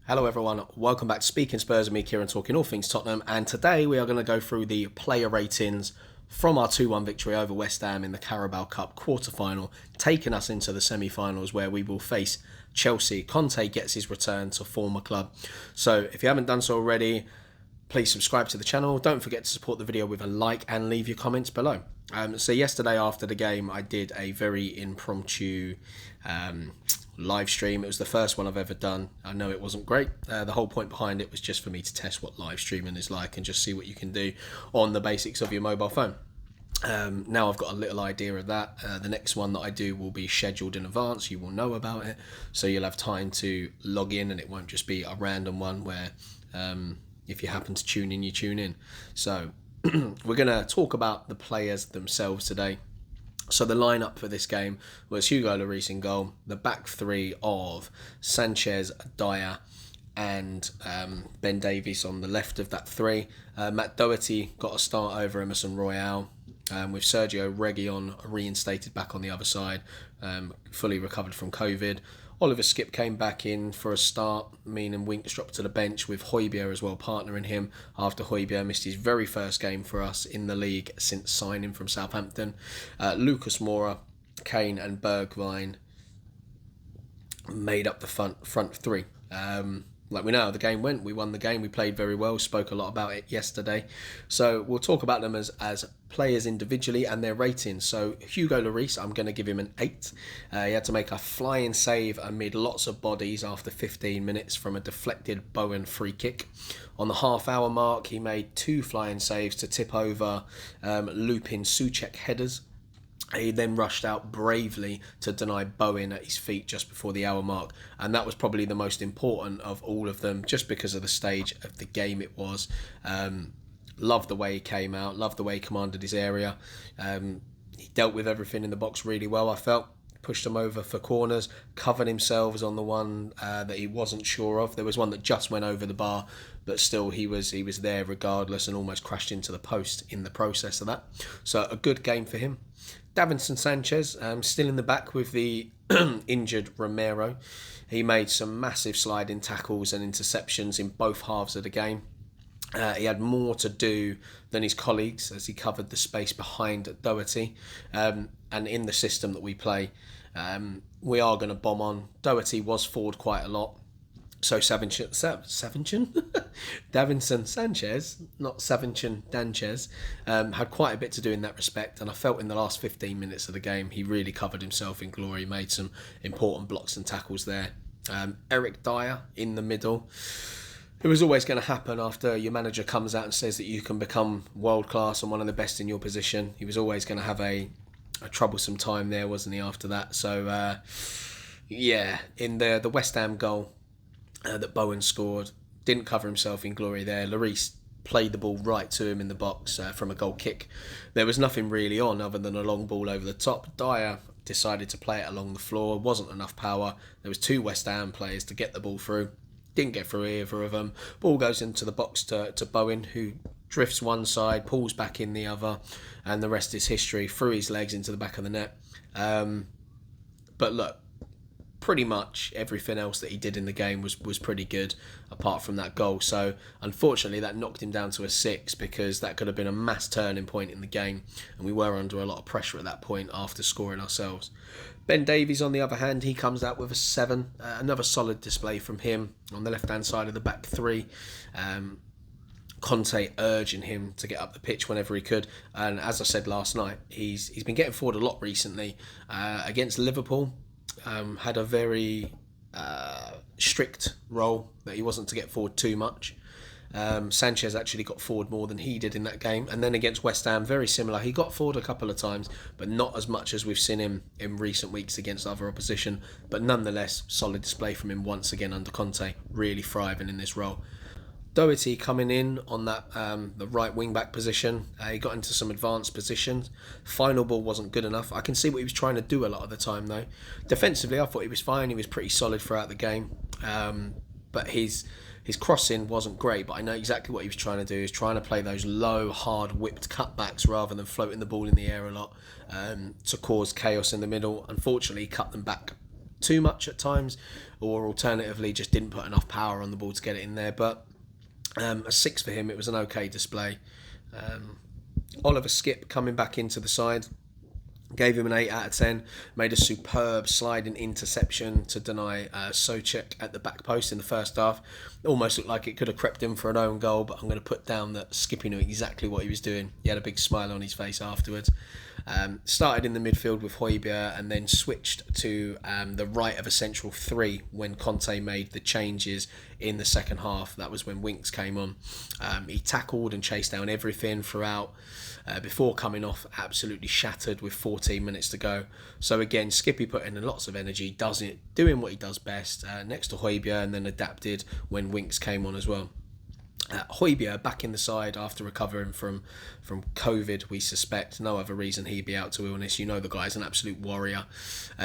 Hello everyone, welcome back to Speaking Spurs with me, Kieran, talking all things Tottenham, and today we are going to go through the player ratings from our 2-1 victory over West Ham in the Carabao Cup quarter-final, taking us into the semi-finals where we will face Chelsea. Conte gets his return to former club. So if you haven't done so already, please subscribe to the channel. Don't forget to support the video with a like and leave your comments below. So yesterday after the game, I did a very impromptu live stream. It was the first one I've ever done. I know it wasn't great. The whole point behind it was just for me to test what live streaming is like and just see what you can do on the basics of your mobile phone. Now I've got a little idea of that. The next one that I do will be scheduled in advance. You will know about it, so you'll have time to log in, and it won't just be a random one where if you happen to tune in, you tune in. So we're going to talk about the players themselves today. So the lineup for this game was Hugo Larisse in goal, the back three of Sanchez, Dier and Ben Davies on the left of that three. Matt Doherty got a start over Emerson Royale, with Sergio Reguilon reinstated back on the other side, fully recovered from COVID. Oliver Skipp came back in for a start, meaning Winks dropped to the bench with Hotspur as well partnering him after Hotspur missed his very first game for us in the league since signing from Southampton. Lucas Mora, Kane and Bergwijn made up the front three. Like we know how the game went, we won the game, we played very well, spoke a lot about it yesterday. So we'll talk about them as players individually and their ratings. So Hugo Larisse, I'm going to give him an 8. He had to make a flying save amid lots of bodies after 15 minutes from a deflected Bowen free kick. On the half-hour mark, he made 2 flying saves to tip over looping Souček headers. He then rushed out bravely to deny Bowen at his feet just before the hour mark, and that was probably the most important of all of them just because of the stage of the game it was. Loved the way he came out, loved the way he commanded his area. He dealt with everything in the box really well, I felt. Pushed him over for corners, covered himself on the one that he wasn't sure of. There was one that just went over the bar, but still he was there regardless and almost crashed into the post in the process of that. So a good game for him. Davinson Sanchez, still in the back with the injured Romero. He made some massive sliding tackles and interceptions in both halves of the game. He had more to do than his colleagues as he covered the space behind Doherty. And in the system that we play, we are going to bomb on. Doherty was forward quite a lot. So Davinson Sanchez, not Sanchez, had quite a bit to do in that respect, and I felt in the last 15 minutes of the game he really covered himself in glory, made some important blocks and tackles there. Eric Dier in the middle. It was always going to happen after your manager comes out and says that you can become world class and one of the best in your position. He was always going to have a troublesome time there, wasn't he, after that? So in the West Ham goal that Bowen scored, didn't cover himself in glory there. Larisse played the ball right to him in the box from a goal kick. There was nothing really on other than a long ball over the top. Dier decided to play it along the floor. Wasn't enough power. There was 2 West Ham players to get the ball through. Didn't get through either of them. Ball goes into the box to Bowen, who drifts one side, pulls back in the other, and the rest is history. Threw his legs into the back of the net. But look, pretty much everything else that he did in the game was pretty good, apart from that goal. So unfortunately that knocked him down to a 6, because that could have been a mass turning point in the game, and we were under a lot of pressure at that point after scoring ourselves. Ben Davies, on the other hand, he comes out with a 7. Another solid display from him on the left hand side of the back three. Conte urging him to get up the pitch whenever he could, and as I said last night, he's been getting forward a lot recently. Against Liverpool, had a very strict role that he wasn't to get forward too much. Sanchez actually got forward more than he did in that game, and then against West Ham, very similar. He got forward a couple of times, but not as much as we've seen him in recent weeks against other opposition. But nonetheless, solid display from him once again under Conte, really thriving in this role. Doherty coming in on that the right wing back position. He got into some advanced positions. Final ball wasn't good enough. I can see what he was trying to do a lot of the time though. Defensively, I thought he was fine. He was pretty solid throughout the game. But his crossing wasn't great. But I know exactly what he was trying to do. He was trying to play those low, hard, whipped cutbacks rather than floating the ball in the air a lot to cause chaos in the middle. Unfortunately, he cut them back too much at times, or alternatively just didn't put enough power on the ball to get it in there. But a 6 for him. It was an okay display. Oliver Skipp coming back into the side. Gave him an 8 out of 10. Made a superb sliding interception to deny Souček at the back post in the first half. It almost looked like it could have crept in for an own goal, but I'm going to put down that Skippy knew exactly what he was doing. He had a big smile on his face afterwards. Started in the midfield with Hotspur and then switched to the right of a central 3 when Conte made the changes in the second half. That was when Winks came on. He tackled and chased down everything throughout. Before coming off absolutely shattered with 14 minutes to go. So again, Skippy put in lots of energy, doing what he does best next to Hotspur, and then adapted when Winks came on as well. Hotspur back in the side after recovering from COVID, we suspect. No other reason he'd be out to illness. You know the guy's an absolute warrior.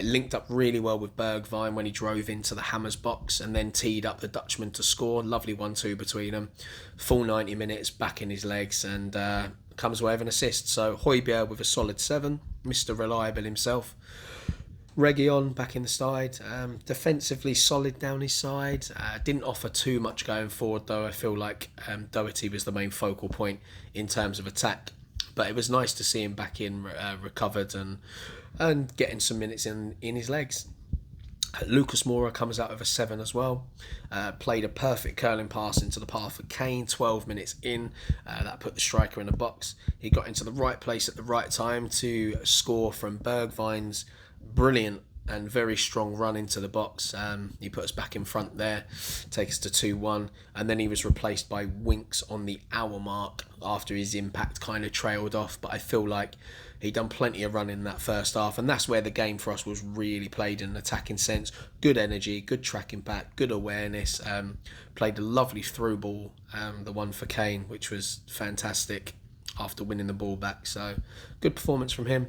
Linked up really well with Bergwijn when he drove into the Hammers box and then teed up the Dutchman to score. Lovely 1-2 between them. Full 90 minutes back in his legs and comes away with an assist. So Hotspur with a solid 7. Mr. Reliable himself. Reguilón back in the side, defensively solid down his side, didn't offer too much going forward though. I feel like Doherty was the main focal point in terms of attack, but it was nice to see him back in, recovered and getting some minutes in his legs. Lucas Mora comes out with a 7 as well. Played a perfect curling pass into the path for Kane 12 minutes in. That put the striker in the box. He got into the right place at the right time to score from Bergwijn's brilliant and very strong run into the box. He put us back in front there, take us to 2-1, and then he was replaced by Winks on the hour mark after his impact kind of trailed off. But I feel like he'd done plenty of running in that first half, and that's where the game for us was really played in an attacking sense. Good energy, good tracking back, good awareness. Played a lovely through ball, the one for Kane, which was fantastic after winning the ball back. So good performance from him.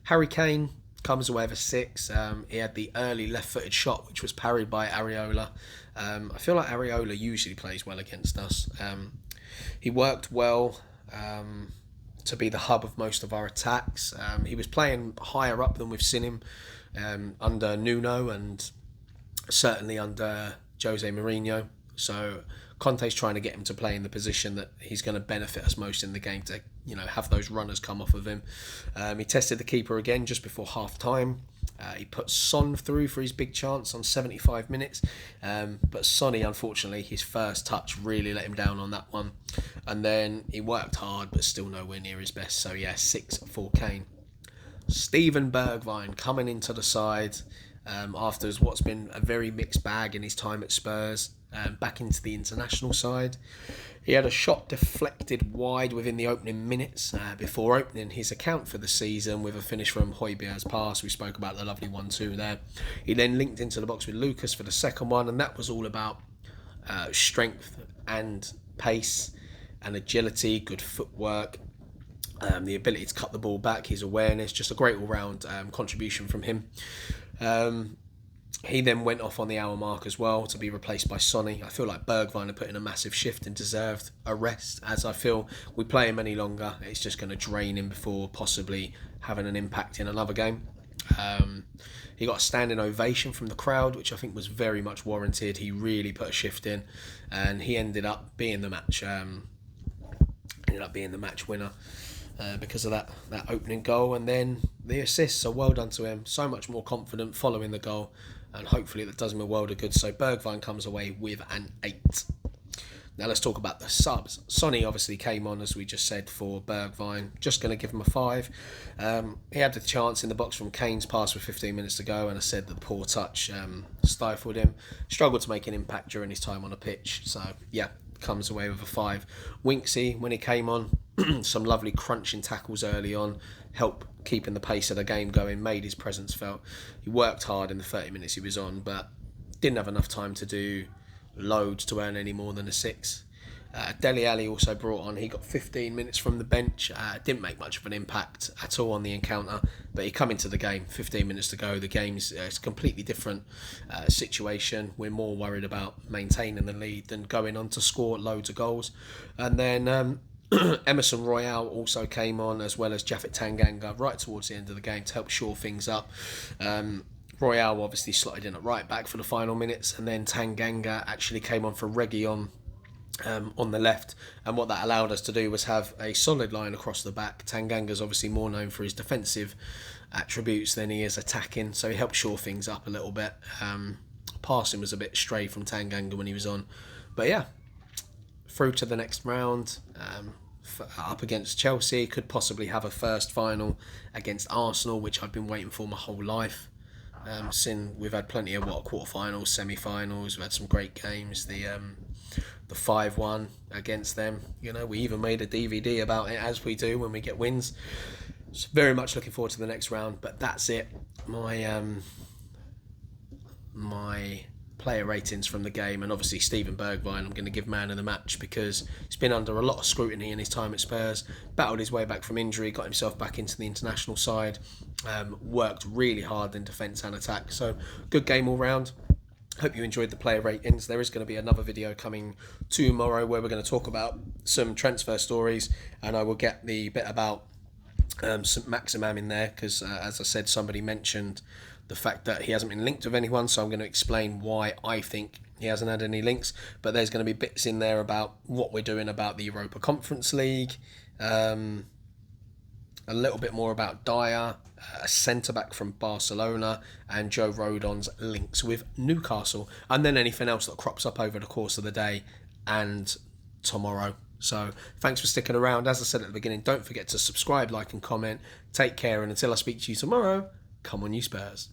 Harry Kane comes away with a 6. He had the early left-footed shot, which was parried by Areola. I feel like Areola usually plays well against us. He worked well to be the hub of most of our attacks. He was playing higher up than we've seen him under Nuno and certainly under Jose Mourinho. So Conte's trying to get him to play in the position that he's going to benefit us most in the game, to have those runners come off of him. He tested the keeper again just before half time. He put Son through for his big chance on 75 minutes, but Sonny, unfortunately, his first touch really let him down on that one. And then he worked hard, but still nowhere near his best. So yeah, 6 for Kane. Steven Bergwijn coming into the side after what's been a very mixed bag in his time at Spurs. Back into the international side. He had a shot deflected wide within the opening minutes before opening his account for the season with a finish from Hotspur's pass. We spoke about the lovely 1-2 there. He then linked into the box with Lucas for the second one, and that was all about strength and pace and agility, good footwork, the ability to cut the ball back, his awareness, just a great all-round contribution from him. He then went off on the hour mark as well to be replaced by Sonny. I feel like Bergwijn had put in a massive shift and deserved a rest, as I feel we play him any longer, it's just going to drain him before possibly having an impact in another game. He got a standing ovation from the crowd, which I think was very much warranted. He really put a shift in, and he ended up being the match winner because of that opening goal and then the assist. So well done to him. So much more confident following the goal, and hopefully that does him a world of good. So Bergwijn comes away with an 8. Now let's talk about the subs. Sonny obviously came on, as we just said, for Bergwijn. Just going to give him a 5. He had the chance in the box from Kane's pass with 15 minutes to go, and I said the poor touch stifled him. Struggled to make an impact during his time on a pitch. So yeah, comes away with a 5. Winksy, when he came on, some lovely crunching tackles early on, helped keeping the pace of the game going, made his presence felt. He worked hard in the 30 minutes he was on, but didn't have enough time to do loads to earn any more than a 6. Dele Alli also brought on. He got 15 minutes from the bench. Didn't make much of an impact at all on the encounter, but he come into the game, 15 minutes to go. The game's it's a completely different situation. We're more worried about maintaining the lead than going on to score loads of goals. And then Emerson Royale also came on, as well as Japhet Tanganga right towards the end of the game to help shore things up. Royale obviously slotted in at right back for the final minutes, and then Tanganga actually came on for Reguilon on the left, and what that allowed us to do was have a solid line across the back. Tanganga's obviously more known for his defensive attributes than he is attacking, so he helped shore things up a little bit. Passing was a bit stray from Tanganga when he was on, but yeah, through to the next round, up against Chelsea. Could possibly have a first final against Arsenal, which I've been waiting for my whole life. Since we've had plenty of quarterfinals, semi-finals, we've had some great games. The 5-1 against them, we even made a DVD about it, as we do when we get wins. So very much looking forward to the next round. But that's it. My player ratings from the game, and obviously Steven Bergwijn I'm going to give man of the match, because he's been under a lot of scrutiny in his time at Spurs, battled his way back from injury, got himself back into the international side, worked really hard in defence and attack, so good game all round. Hope you enjoyed the player ratings. There is going to be another video coming tomorrow where we're going to talk about some transfer stories, and I will get the bit about St. Maximam in there, because as I said, somebody mentioned the fact that he hasn't been linked with anyone, so I'm going to explain why I think he hasn't had any links. But there's going to be bits in there about what we're doing about the Europa Conference League, a little bit more about Dier, a centre-back from Barcelona, and Joe Rodon's links with Newcastle, and then anything else that crops up over the course of the day and tomorrow. So thanks for sticking around. As I said at the beginning, don't forget to subscribe, like and comment. Take care, and until I speak to you tomorrow, come on you Spurs.